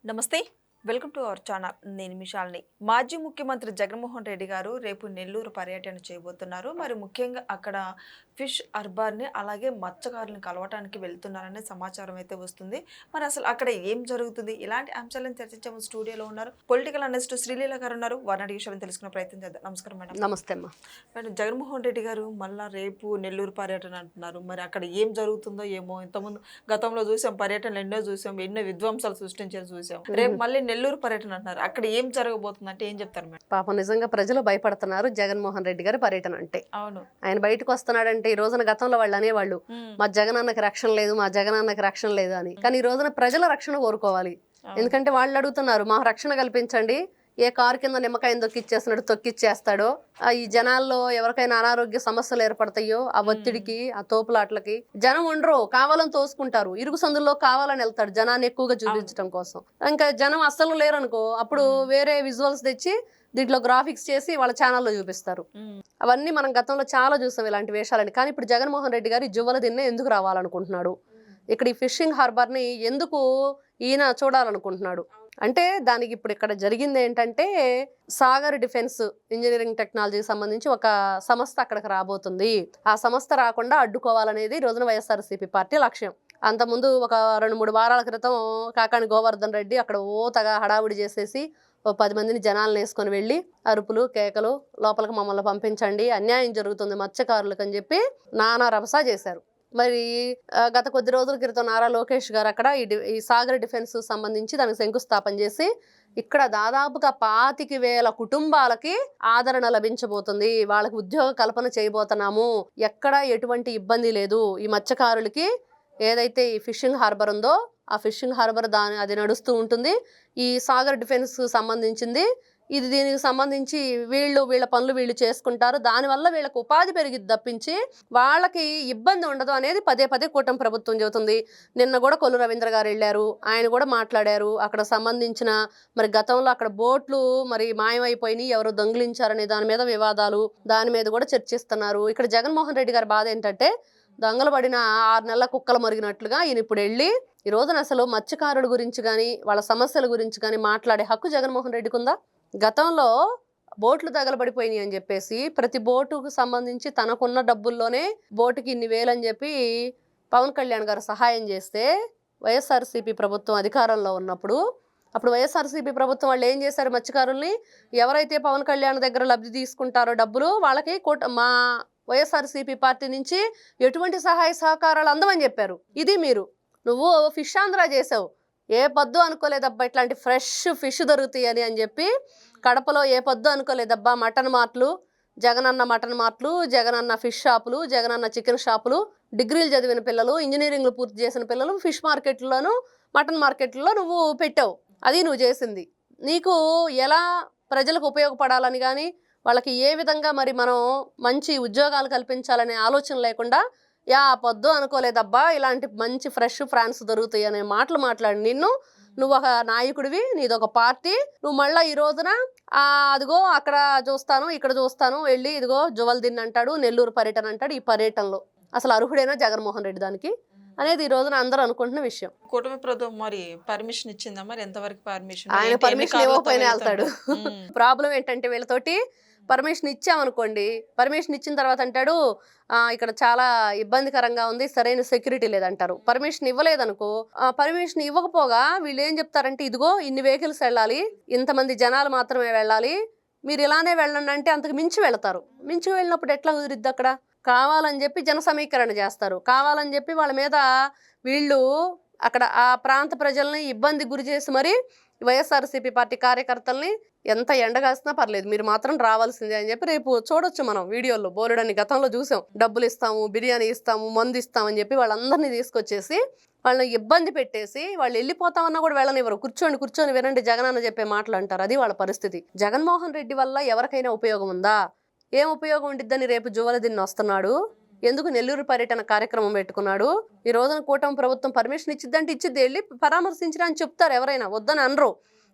నమస్తే. Welcome to our channel. నేను మిషాల్ని. మాజీ ముఖ్యమంత్రి జగన్మోహన్ రెడ్డి గారు రేపు నెల్లూరు పర్యటన చేయబోతున్నారు. మరి ముఖ్యంగా అక్కడ ఫిష్ హార్బర్‌ని అలాగే మత్స్యకారులను కలవటానికి వెళ్తున్నారనే సమాచారం అయితే వస్తుంది. మరి అసలు అక్కడ ఏం జరుగుతుంది? ఇలాంటి అంశాలను చర్చించే స్టూడియోలో ఉన్నారు పొలిటికల్ అనలిస్ట్ శ్రీలీల గారు ఉన్నారు. వారిని అడిగే విషయాలను తెలుసుకునే ప్రయత్నం చేద్దాం. నమస్కారం మేడం. నమస్తే అమ్మా. మేడం, జగన్మోహన్ రెడ్డి గారు మళ్ళా రేపు నెల్లూరు పర్యటన అంటున్నారు. మరి అక్కడ ఏం జరుగుతుందో ఏమో. ఇంతకుముందు గతంలో చూసాం, పర్యటనలు ఎన్నో చూసాం, ఎన్నో విధ్వంసాలు సృష్టించేది చూసాం. రేపు మళ్ళీ నెల్లూరు పర్యటన అంటున్నారు. అక్కడ ఏం జరగబోతుంది అంటే ఏం చెప్తారు మేడం? పాపం నిజంగా ప్రజలు భయపడుతున్నారు జగన్మోహన్ రెడ్డి గారి పర్యటన అంటే. అవును, ఆయన బయటకు వస్తున్నాడంటే ఈ రోజున గతంలో వాళ్ళు అనేవాళ్ళు మా జగనన్నకి రక్షణ లేదు, మా జగనన్నకి రక్షణ లేదు అని. కానీ ఈ రోజున ప్రజల రక్షణ కోరుకోవాలి. ఎందుకంటే వాళ్ళు అడుగుతున్నారు, మా రక్షణ కల్పించండి. ఏ కారు కింద నిమ్మకాయని తొక్కిచ్చేస్తున్నాడు, తొక్కిచ్చేస్తాడో, ఈ జనాల్లో ఎవరికైనా అనారోగ్య సమస్యలు ఏర్పడతాయో ఆ ఒత్తిడికి, ఆ తోపులాట్లకి జనం ఉండరు, కావాలని తోసుకుంటారు. ఇరుగు సందుల్లో కావాలని వెళ్తాడు జనాన్ని ఎక్కువగా చూపించడం కోసం. ఇంకా జనం అస్సలు లేరనుకో, అప్పుడు వేరే విజువల్స్ తెచ్చి దీంట్లో గ్రాఫిక్స్ చేసి వాళ్ళ ఛానల్లో చూపిస్తారు. అవన్నీ మనం గతంలో చాలా చూసాం ఇలాంటి వేషాలని. కానీ ఇప్పుడు జగన్మోహన్ రెడ్డి గారు జువ్వల దిన్నే ఎందుకు రావాలనుకుంటున్నాడు, ఇక్కడ ఈ ఫిషింగ్ హార్బర్ని ఎందుకు ఈయన చూడాలనుకుంటున్నాడు అంటే, దానికి ఇప్పుడు ఇక్కడ జరిగింది ఏంటంటే, సాగర్ డిఫెన్స్ ఇంజనీరింగ్ టెక్నాలజీకి సంబంధించి ఒక సంస్థ అక్కడికి రాబోతుంది. ఆ సంస్థ రాకుండా అడ్డుకోవాలనేది ఈ రోజున వైఎస్ఆర్సీపీ పార్టీ లక్ష్యం. అంతకుముందు ఒక 2-3 వారాల క్రితం కాకాని గోవర్ధన్ రెడ్డి అక్కడ ఓతగా హడావుడి చేసేసి 10 మందిని జనాలను వేసుకొని వెళ్ళి అరుపులు కేకలు, లోపలికి మమ్మల్ని పంపించండి, అన్యాయం జరుగుతుంది మత్స్యకారులకు అని చెప్పి నానా రభసా చేశారు. మరి గత కొద్ది రోజుల క్రితం నారా లోకేష్ గారు అక్కడ ఈ సాగర్ డిఫెన్స్ సంబంధించి దానికి శంకుస్థాపన చేసి ఇక్కడ దాదాపుగా 25,000 కుటుంబాలకి ఆదరణ లభించబోతుంది, వాళ్ళకి ఉద్యోగ కల్పన చేయబోతున్నాము, ఎక్కడ ఎటువంటి ఇబ్బంది లేదు. ఈ మత్స్యకారులకి ఏదైతే ఈ ఫిషింగ్ హార్బర్ ఉందో ఆ ఫిషింగ్ హార్బర్ అది నడుస్తూ ఉంటుంది. ఈ సాగర్ డిఫెన్స్ సంబంధించింది ఇది. దీనికి సంబంధించి వీళ్ళ పనులు వీళ్ళు చేసుకుంటారు. దానివల్ల వీళ్ళకి ఉపాధి పెరిగిద్ది తప్పించి వాళ్ళకి ఇబ్బంది ఉండదు అనేది పదే పదే కూటమి ప్రభుత్వం చెబుతుంది. నిన్న కూడా కొల్లు రవీంద్ర గారు వెళ్ళారు, ఆయన కూడా మాట్లాడారు. అక్కడ సంబంధించిన మరి గతంలో అక్కడ బోట్లు మరి మాయమైపోయినాయి, ఎవరు దొంగిలించారనే దాని మీద వివాదాలు, దాని మీద కూడా చర్చిస్తున్నారు. ఇక్కడ జగన్మోహన్ రెడ్డి గారి బాధ ఏంటంటే, దొంగలు పడిన 6 నెలల కుక్కలు మరిగినట్లుగా ఈయన ఇప్పుడు వెళ్ళి ఈ రోజున అసలు మత్స్యకారుల గురించి కానీ వాళ్ళ సమస్యల గురించి కానీ మాట్లాడే హక్కు జగన్మోహన్ రెడ్డికి ఉందా? గతంలో బోట్లు తగలబడిపోయినాయి అని చెప్పేసి ప్రతి బోటుకు సంబంధించి తనకున్న డబ్బుల్లోనే బోటుకి ఇన్ని వేలు అని చెప్పి పవన్ కళ్యాణ్ గారు సహాయం చేస్తే, వైఎస్ఆర్సీపీ ప్రభుత్వం అధికారంలో ఉన్నప్పుడు అప్పుడు వైఎస్ఆర్సీపీ ప్రభుత్వం వాళ్ళు ఏం చేశారు, మత్స్యకారుల్ని ఎవరైతే పవన్ కళ్యాణ్ దగ్గర లబ్ధి తీసుకుంటారో డబ్బులు వాళ్ళకి మా వైఎస్ఆర్సీపీ పార్టీ నుంచి ఎటువంటి సహాయ సహకారాలు అందమని చెప్పారు. ఇది నువ్వు ఫిష్ ఆంధ్ర చేసావు, ఏ పొద్దు అనుకోలేదబ్బా ఇట్లాంటి ఫ్రెష్ ఫిష్ దొరుకుతాయి అని చెప్పి కడపలో ఏ పొద్దు అనుకోలేదబ్బా మటన్ మార్ట్లు, జగనన్న మటన్ మార్ట్లు, జగనన్న ఫిష్ షాపులు, జగనన్న చికెన్ షాపులు, డిగ్రీలు చదివిన పిల్లలు, ఇంజనీరింగ్లు పూర్తి చేసిన పిల్లలు ఫిష్ మార్కెట్లోను మటన్ మార్కెట్లో నువ్వు పెట్టావు. అది నువ్వు చేసింది. నీకు ఎలా ప్రజలకు ఉపయోగపడాలని కానీ వాళ్ళకి ఏ విధంగా మరి మనం మంచి ఉద్యోగాలు కల్పించాలనే ఆలోచన లేకుండా పొద్దు అనుకోలేదబ్బా ఇలాంటి మంచి ఫ్రెష్ ఫ్రాన్స్ దొరుకుతాయి అనే మాటలు మాట్లాడి నువ్వు ఒక నాయకుడివి, నీదొక పార్టీ, నువ్వు మళ్ళీ ఈ రోజున అదిగో అక్కడ చూస్తాను ఇక్కడ చూస్తాను వెళ్ళి ఇదిగో జువల్ దిన్ అంటాడు, నెల్లూరు పర్యటన అంటాడు. ఈ పర్యటనలో అసలు అర్హుడైనా జగన్మోహన్ రెడ్డి దానికి అనేది ఈ రోజున అందరూ అనుకుంటున్న విషయం. కూటమి ప్రభుత్వం మరి పర్మిషన్ ఇచ్చిందా? మరి ఎంతవరకు పర్మిషన్? ఆయన పర్మిషన్ ఇవ్వకపోయినా వెళ్తాడు. ప్రాబ్లం ఏంటంటే వీళ్ళతోటి పర్మిషన్ ఇచ్చామనుకోండి, పర్మిషన్ ఇచ్చిన తర్వాత అంటాడు ఇక్కడ చాలా ఇబ్బందికరంగా ఉంది, సరైన సెక్యూరిటీ లేదంటారు. పర్మిషన్ ఇవ్వలేదనుకో, పర్మిషన్ ఇవ్వకపోగా వీళ్ళు ఏం చెప్తారంటే, ఇదిగో ఇన్ని వెహికల్స్ వెళ్ళాలి, ఇంతమంది జనాలు మాత్రమే వెళ్ళాలి, మీరు ఇలానే వెళ్ళండి అంటే అంతకు మించి వెళ్తారు. మించి వెళ్ళినప్పుడు ఎట్లా కుదిరిద్ది? అక్కడ కావాలని చెప్పి జన సమీకరణ చేస్తారు, కావాలని చెప్పి వాళ్ళ మీద వీళ్ళు అక్కడ ఆ ప్రాంత ప్రజల్ని ఇబ్బంది గురి చేసి మరి వైఎస్ఆర్సీపీ పార్టీ కార్యకర్తల్ని ఎంత ఎండగాసినా పర్లేదు మీరు మాత్రం రావాల్సిందే అని చెప్పి రేపు చూడొచ్చు మనం వీడియోలో. బోలెడని గతంలో చూసాం, డబ్బులు ఇస్తాము, బిర్యానీ ఇస్తాము, మందు ఇస్తామని చెప్పి వాళ్ళందరినీ తీసుకొచ్చేసి వాళ్ళని ఇబ్బంది పెట్టేసి వాళ్ళు వెళ్ళిపోతామన్నా కూడా వెళ్ళనివ్వరు. కూర్చొని వినండి జగనన్న చెప్పే మాటలు అంటారు. అది వాళ్ళ పరిస్థితి. జగన్మోహన్ రెడ్డి వల్ల ఎవరికైనా ఉపయోగం ఉందా? ఏం ఉపయోగం ఉండిద్దని రేపు జువలదిన్ వస్తున్నాడు, ఎందుకు నెల్లూరు పర్యటన కార్యక్రమం పెట్టుకున్నాడు. ఈ రోజున కూటమి ప్రభుత్వం పర్మిషన్ ఇచ్చిద్దంటే ఇచ్చిద్ది, వెళ్ళి పరామర్శించరా అని చెప్తారు, ఎవరైనా వద్దని అనరు.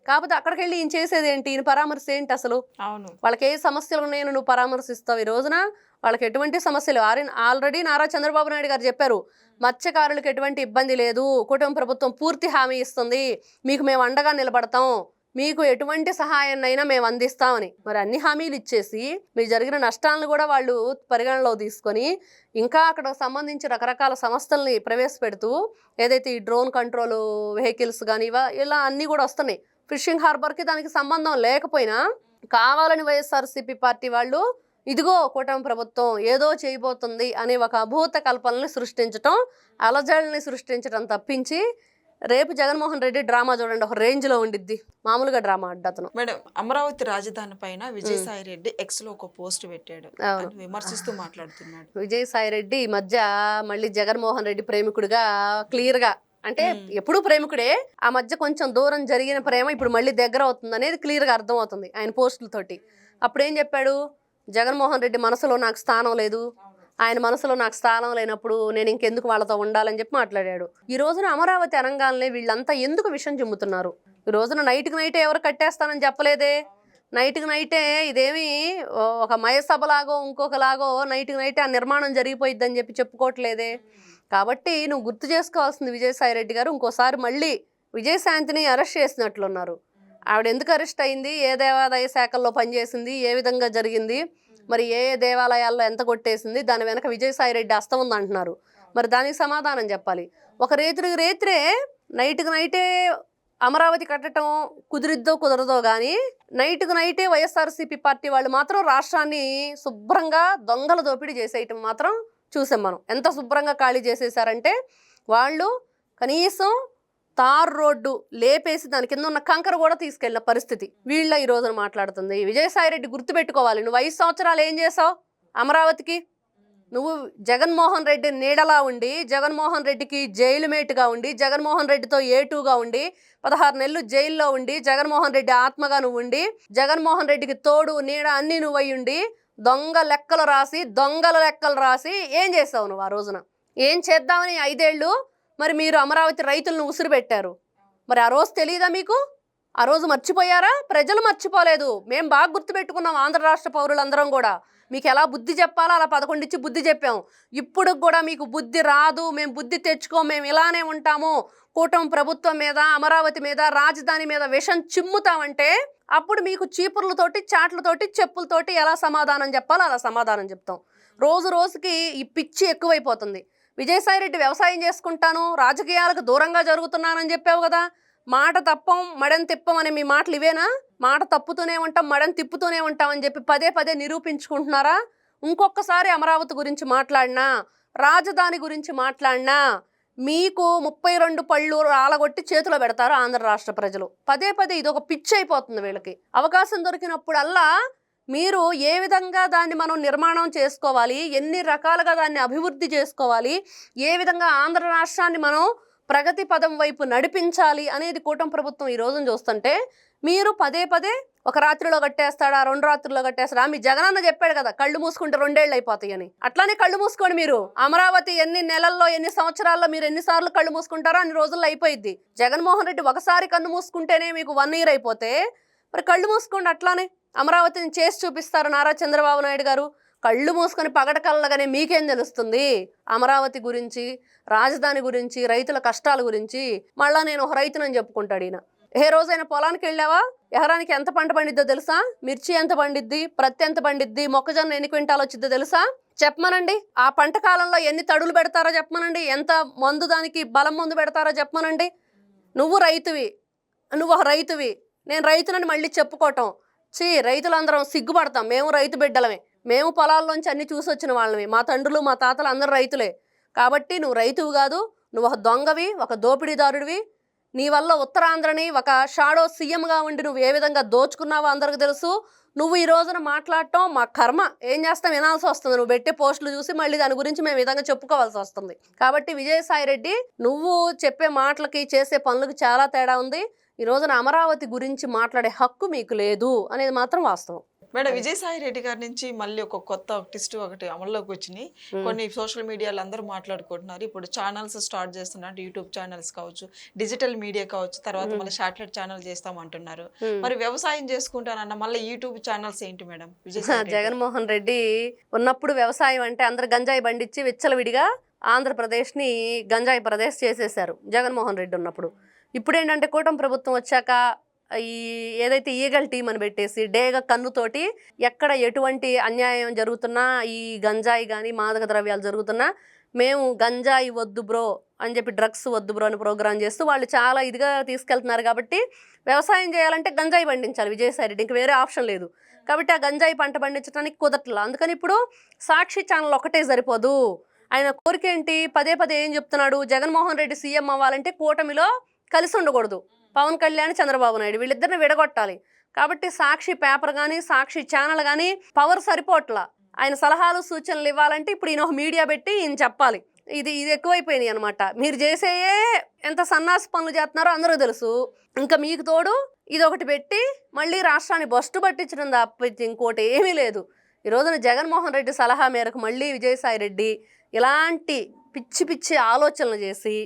కాకపోతే అక్కడికి వెళ్ళి ఈయన చేసేది ఏంటి, ఈయన పరామర్శ ఏంటి అసలు? అవును, వాళ్ళకి ఏ సమస్యలు ఉన్నాయో నువ్వు పరామర్శిస్తావు. ఈ రోజున వాళ్ళకి ఎటువంటి సమస్యలు ఆల్రెడీ నారా చంద్రబాబు నాయుడు గారు చెప్పారు, మత్స్యకారులకు ఎటువంటి ఇబ్బంది లేదు, కుటుంబ ప్రభుత్వం పూర్తి హామీ ఇస్తుంది, మీకు మేము అండగా నిలబడతాం, మీకు ఎటువంటి సహాయాన్నైనా మేము అందిస్తామని. మరి అన్ని హామీలు ఇచ్చేసి మీకు జరిగిన నష్టాలను కూడా వాళ్ళు పరిగణలో తీసుకొని ఇంకా అక్కడ సంబంధించి రకరకాల సంస్థల్ని ప్రవేశపెడుతూ ఏదైతే ఈ డ్రోన్ కంట్రోల్ వెహికల్స్ కానీ ఇలా అన్నీ కూడా వస్తున్నాయి. ఫిషింగ్ హార్బర్కి దానికి సంబంధం లేకపోయినా కావాలని వైఎస్ఆర్సీపీ పార్టీ వాళ్ళు ఇదిగో కూటమి ప్రభుత్వం ఏదో చేయబోతుంది అనే ఒక అభూత కల్పనని సృష్టించటం, అలజడిని సృష్టించడం తప్పించి రేపు జగన్మోహన్ రెడ్డి డ్రామా చూడండి ఒక రేంజ్లో ఉండిద్ది. మామూలుగా డ్రామా అడ్డతను. మేడం, అమరావతి రాజధాని పైన విజయసాయి రెడ్డి ఎక్స్ లో ఒక పోస్ట్ పెట్టాడు, విమర్శిస్తూ మాట్లాడుతున్నాడు. విజయసాయి రెడ్డి ఈ మధ్య మళ్ళీ జగన్మోహన్ రెడ్డి ప్రేమికుడిగా క్లియర్గా, అంటే ఎప్పుడు ప్రేమికుడే, ఆ మధ్య కొంచెం దూరం జరిగిన ప్రేమ ఇప్పుడు మళ్ళీ దగ్గర అవుతుంది అనేది క్లియర్గా అర్థమవుతుంది ఆయన పోస్టులతోటి. అప్పుడు ఏం చెప్పాడు, జగన్మోహన్ రెడ్డి మనసులో నాకు స్థానం లేదు, ఆయన మనసులో నాకు స్థానం లేనప్పుడు నేను ఇంకెందుకు వాళ్ళతో ఉండాలని చెప్పి మాట్లాడాడు. ఈ రోజున అమరావతి అనగానే వీళ్ళంతా ఎందుకు విషయం చెమ్ముతున్నారు? ఈ రోజున నైట్కి నైటే ఎవరు కట్టేస్తానని చెప్పలేదే. నైట్కి నైటే ఇదేమి ఒక మయసభలాగో ఇంకొకలాగో నైట్కి నైటే ఆ నిర్మాణం జరిగిపోయిద్దని చెప్పి చెప్పుకోవట్లేదే. కాబట్టి నువ్వు గుర్తు చేసుకోవాల్సింది విజయసాయి రెడ్డి గారు, ఇంకోసారి మళ్ళీ విజయశాంతిని అరెస్ట్ చేసినట్లున్నారు. ఆవిడ ఎందుకు అరెస్ట్ అయింది, ఏ దేవాదాయ శాఖల్లో పనిచేసింది, ఏ విధంగా జరిగింది, మరి ఏ దేవాలయాల్లో ఎంత కొట్టేసింది, దాని వెనక విజయసాయి రెడ్డి హస్తం ఉంది అంటున్నారు. మరి దానికి సమాధానం చెప్పాలి. ఒక రేత్రే నైట్కి నైటే అమరావతి కట్టడం కుదిరిద్దో కుదరదో కానీ నైట్కి నైటే వైఎస్ఆర్సీపీ పార్టీ వాళ్ళు మాత్రం రాష్ట్రాన్ని శుభ్రంగా దొంగల దోపిడీ చేసేయటం మాత్రం చూసాం మనం. ఎంత శుభ్రంగా ఖాళీ చేసేసారంటే వాళ్ళు కనీసం తార్ రోడ్డు లేపేసి దాని కింద ఉన్న కంకర కూడా తీసుకెళ్ళిన పరిస్థితి వీళ్ళ ఈ రోజున మాట్లాడుతుంది. విజయసాయి రెడ్డి గుర్తుపెట్టుకోవాలి, నువ్వు 5 సంవత్సరాలు ఏం చేసావు అమరావతికి? నువ్వు జగన్మోహన్ రెడ్డి నీడలా ఉండి, జగన్మోహన్ రెడ్డికి జైలు మేటుగా ఉండి, జగన్మోహన్ రెడ్డితో ఏటూగా ఉండి, 16 నెలలు జైల్లో ఉండి, జగన్మోహన్ రెడ్డి ఆత్మగా నువ్వు ఉండి, జగన్మోహన్ రెడ్డికి తోడు నీడ అన్నీ నువ్వు అయ్యి ఉండి, దొంగల లెక్కలు రాసి ఏం చేసావు నువ్వు? ఆ రోజున ఏం చేద్దామని 5 ఏళ్ళు మరి మీరు అమరావతి రైతులను ఉసురు పెట్టారు. మరి ఆ రోజు తెలియదా మీకు? ఆ రోజు మర్చిపోయారా? ప్రజలు మర్చిపోలేదు, మేము బాగా గుర్తుపెట్టుకున్నాం. ఆంధ్ర రాష్ట్ర పౌరులందరం కూడా మీకు ఎలా బుద్ధి చెప్పాలో అలా 11 ఇచ్చి బుద్ధి చెప్పాం. ఇప్పుడు కూడా మీకు బుద్ధి రాదు, మేము బుద్ధి తెచ్చుకోం, మేము ఇలానే ఉంటాము, కూటమి ప్రభుత్వం మీద, అమరావతి మీద, రాజధాని మీద విషం చిమ్ముతామంటే అప్పుడు మీకు చీపుర్లతోటి, చాట్లతోటి, చెప్పులతోటి ఎలా సమాధానం చెప్పాలో అలా సమాధానం చెప్తాం. రోజు రోజుకి ఈ పిచ్చి ఎక్కువైపోతుంది. విజయసాయి రెడ్డి వ్యవసాయం చేసుకుంటాను, రాజకీయాలకు దూరంగా జరుగుతున్నానని చెప్పావు కదా. మాట తప్పం మడని తిప్పం అనే మీ మాటలు ఇవేనా? మాట తప్పుతూనే ఉంటాం, మడని తిప్పుతూనే ఉంటామని చెప్పి పదే నిరూపించుకుంటున్నారా? ఇంకొకసారి అమరావతి గురించి మాట్లాడినా, రాజధాని గురించి మాట్లాడినా మీకు 32 పళ్ళు రాలగొట్టి చేతిలో పెడతారు ఆంధ్ర రాష్ట్ర ప్రజలు. పదే ఇది ఒక పిచ్చి అయిపోతుంది వీళ్ళకి. అవకాశం దొరికినప్పుడల్లా మీరు ఏ విధంగా దాన్ని మనం నిర్మాణం చేసుకోవాలి, ఎన్ని రకాలుగా దాన్ని అభివృద్ధి చేసుకోవాలి, ఏ విధంగా ఆంధ్ర రాష్ట్రాన్ని మనం ప్రగతి పదం వైపు నడిపించాలి అనేది కూటమి ప్రభుత్వం ఈ రోజున చూస్తుంటే మీరు పదే ఒక రాత్రిలో కట్టేస్తాడా, 2 రాత్రుల్లో కట్టేస్తాడా? మీ జగనన్న చెప్పాడు కదా కళ్ళు మూసుకుంటే 2 ఏళ్ళు అయిపోతాయి అని. అట్లానే కళ్ళు మూసుకోండి మీరు. అమరావతి ఎన్ని నెలల్లో, ఎన్ని సంవత్సరాల్లో మీరు ఎన్నిసార్లు కళ్ళు మూసుకుంటారో అన్ని రోజుల్లో అయిపోయింది. జగన్మోహన్ రెడ్డి ఒకసారి కన్ను మూసుకుంటేనే మీకు 1 ఇయర్ అయిపోతే మరి కళ్ళు మూసుకోండి. అట్లానే అమరావతిని చేసి చూపిస్తారు నారా చంద్రబాబు నాయుడు గారు. కళ్ళు మూసుకొని పగట కళ్ళగానే మీకేం తెలుస్తుంది అమరావతి గురించి, రాజధాని గురించి, రైతుల కష్టాల గురించి? మళ్ళా నేను ఒక రైతునని చెప్పుకుంటాడు ఈయన. ఏ రోజైనా పొలానికి వెళ్ళావా? ఎకరానికి ఎంత పంట పండిద్దో తెలుసా? మిర్చి ఎంత పండిద్ది, ప్రత్తి ఎంత పండిద్ది, మొక్కజొన్న ఎన్ని క్వింటాలు వచ్చిద్దో తెలుసా? చెప్పమనండి. ఆ పంట కాలంలో ఎన్ని తడులు పెడతారో చెప్పమనండి, ఎంత మందు దానికి బలం మందు పెడతారో చెప్పమనండి. నువ్వు ఒక రైతువి, నేను రైతునని మళ్ళీ చెప్పుకోవటం రైతులందరం సిగ్గుపడతాం. మేము రైతు బిడ్డలమే, మేము పొలాల్లోంచి అన్ని చూసి వచ్చిన వాళ్ళమే, మా తండ్రులు మా తాతలు అందరూ రైతులే. కాబట్టి నువ్వు రైతువు కాదు, నువ్వు ఒక దొంగవి, ఒక దోపిడీదారుడివి. నీ వల్ల ఉత్తరాంధ్రని ఒక షాడో సీఎంగా ఉండి నువ్వు ఏ విధంగా దోచుకున్నావో అందరికి తెలుసు. నువ్వు ఈ రోజున మాట్లాడటం మా కర్మ. ఏం చేస్తాం, వినాల్సి వస్తుంది. నువ్వు పెట్టే పోస్టులు చూసి మళ్ళీ దాని గురించి మేము విధంగా చెప్పుకోవాల్సి వస్తుంది. కాబట్టి విజయసాయి రెడ్డి, నువ్వు చెప్పే మాటలకి చేసే పనులకు చాలా తేడా ఉంది. ఈ రోజున అమరావతి గురించి మాట్లాడే హక్కు మీకు లేదు అనేది మాత్రం వాస్తవం. మేడం, విజయసాయి రెడ్డి గారి నుంచి మళ్ళీ ఒక కొత్త ట్విస్ట్ ఒకటి అమల్లోకి వచ్చినాయి. కొన్ని సోషల్ మీడియాలో అందరూ మాట్లాడుకుంటున్నారు. ఇప్పుడు ఛానల్స్ స్టార్ట్ చేస్తున్నారు, యూట్యూబ్ ఛానల్స్ కావచ్చు, డిజిటల్ మీడియా కావచ్చు, తర్వాత మళ్ళీ శాటిలైట్ ఛానల్ చేస్తామంటున్నారు. మరి వ్యవసాయం చేసుకుంటానన్న మళ్ళీ యూట్యూబ్ ఛానల్స్ ఏంటి మేడం? జగన్మోహన్ రెడ్డి ఉన్నప్పుడు వ్యవసాయం అంటే అందరు గంజాయి బండిచ్చి విచ్చలవిడిగా ఆంధ్రప్రదేశ్ని గంజాయి ప్రదేశ్ చేసేశారు జగన్మోహన్ రెడ్డి ఉన్నప్పుడు. ఇప్పుడు ఏంటంటే కూటమి ప్రభుత్వం వచ్చాక ఈ ఏదైతే ఈగల్ టీం అని పెట్టేసి డేగ కన్నుతోటి ఎక్కడ ఎటువంటి అన్యాయం జరుగుతున్నా, ఈ గంజాయి కానీ మాదక ద్రవ్యాలు జరుగుతున్నా మేము గంజాయి వద్దు బ్రో అని చెప్పి, డ్రగ్స్ వద్దు బ్రో అని ప్రోగ్రామ్ చేస్తూ వాళ్ళు చాలా ఇదిగా తీసుకెళ్తున్నారు. కాబట్టి వ్యవసాయం చేయాలంటే గంజాయి పండించాలి విజయసాయి రెడ్డి, ఇంక వేరే ఆప్షన్ లేదు. కాబట్టి ఆ గంజాయి పంట పండించడానికి కుదరట్లా. అందుకని ఇప్పుడు సాక్షి ఛానల్ ఒకటే సరిపోదు. ఆయన కోరిక ఏంటి? పదే పదే ఏం చెప్తున్నాడు? జగన్మోహన్ రెడ్డి సీఎం అవ్వాలంటే కూటమిలో కలిసి ఉండకూడదు. పవన్ కళ్యాణ్, చంద్రబాబు నాయుడు వీళ్ళిద్దరిని విడగొట్టాలి. కాబట్టి సాక్షి పేపర్ కానీ, సాక్షి ఛానల్ కానీ పవర్ సరిపోట్లా. ఆయన సలహాలు సూచనలు ఇవ్వాలంటే ఇప్పుడు ఈయన ఒక మీడియా పెట్టి ఈయన చెప్పాలి. ఇది ఎక్కువైపోయినాయి అనమాట. మీరు చేసేయే ఎంత సన్నాసి పనులు చేస్తున్నారో అందరూ తెలుసు. ఇంకా మీకు తోడు ఇది ఒకటి పెట్టి మళ్ళీ రాష్ట్రాన్ని బస్టు పట్టించడం తప్పించి ఇంకోటి ఏమీ లేదు. ఈ రోజున జగన్మోహన్ రెడ్డి సలహా మేరకు మళ్ళీ విజయసాయి రెడ్డి ఇలాంటి పిచ్చి పిచ్చి ఆలోచనలు చేసి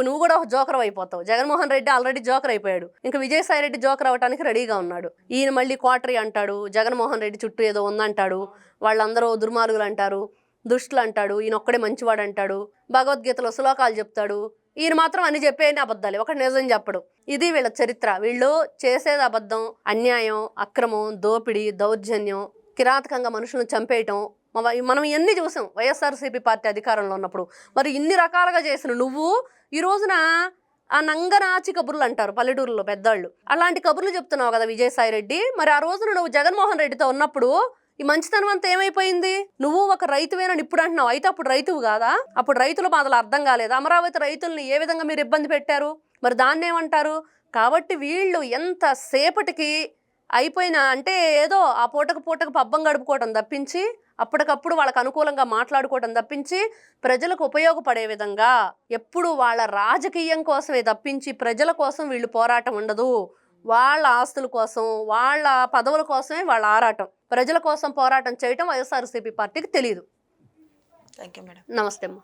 నువ్వు కూడా ఒక జోకర్ అయిపోతావు. జగన్మోహన్ రెడ్డి ఆల్రెడీ జోకర్ అయిపోయాడు, ఇంకా విజయసాయి రెడ్డి జోకర్ అవ్వడానికి రెడీగా ఉన్నాడు. ఈయన మళ్ళీ క్వార్టరీ అంటాడు, జగన్మోహన్ రెడ్డి చుట్టూ ఏదో ఉందంటాడు, వాళ్ళందరూ దుర్మార్గులు అంటారు, దుష్టులు అంటాడు, ఈయన ఒక్కడే మంచివాడు అంటాడు, భగవద్గీతలో శ్లోకాలు చెప్తాడు. ఈయన మాత్రం అన్ని చెప్పేయని అబద్ధాలు, ఒకటి నిజం చెప్పడు. ఇది వీళ్ళ చరిత్ర. వీళ్ళు చేసేది అబద్ధం, అన్యాయం, అక్రమం, దోపిడీ, దౌర్జన్యం, కిరాతకంగా మనుషులను చంపేయటం. మనం ఇవన్నీ చూసాం వైఎస్ఆర్సీపీ పార్టీ అధికారంలో ఉన్నప్పుడు. మరి ఇన్ని రకాలుగా చేసిన నువ్వు ఈ రోజున ఆ నంగనాచి కబుర్లు అంటారు పల్లెటూరులో పెద్దవాళ్ళు, అలాంటి కబుర్లు చెప్తున్నావు కదా విజయసాయి రెడ్డి. మరి ఆ రోజున నువ్వు జగన్మోహన్ రెడ్డితో ఉన్నప్పుడు ఈ మంచితనం అంతా ఏమైపోయింది? నువ్వు ఒక రైతువేనని ఇప్పుడు అంటున్నావు, అయితే అప్పుడు రైతువు కాదా? అప్పుడు రైతుల బాధలు అర్థం కాలేదు? అమరావతి రైతుల్ని ఏ విధంగా మీరు ఇబ్బంది పెట్టారు, మరి దాన్ని ఏమంటారు? కాబట్టి వీళ్ళు ఎంత సేపటికి అయిపోయినా అంటే ఏదో ఆ పూటకు పబ్బం గడుపుకోవటం తప్పించి, అప్పటికప్పుడు వాళ్ళకు అనుకూలంగా మాట్లాడుకోవటం తప్పించి, ప్రజలకు ఉపయోగపడే విధంగా ఎప్పుడు వాళ్ళ రాజకీయం కోసమే తప్పించి ప్రజల కోసం వీళ్ళు పోరాటం ఉండదు. వాళ్ళ ఆస్తుల కోసం, వాళ్ళ పదవుల కోసమే వాళ్ళ ఆరాటం. ప్రజల కోసం పోరాటం చేయటం వైఎస్ఆర్సీపీ పార్టీకి తెలియదు. Thank you madam. నమస్తే అమ్మా.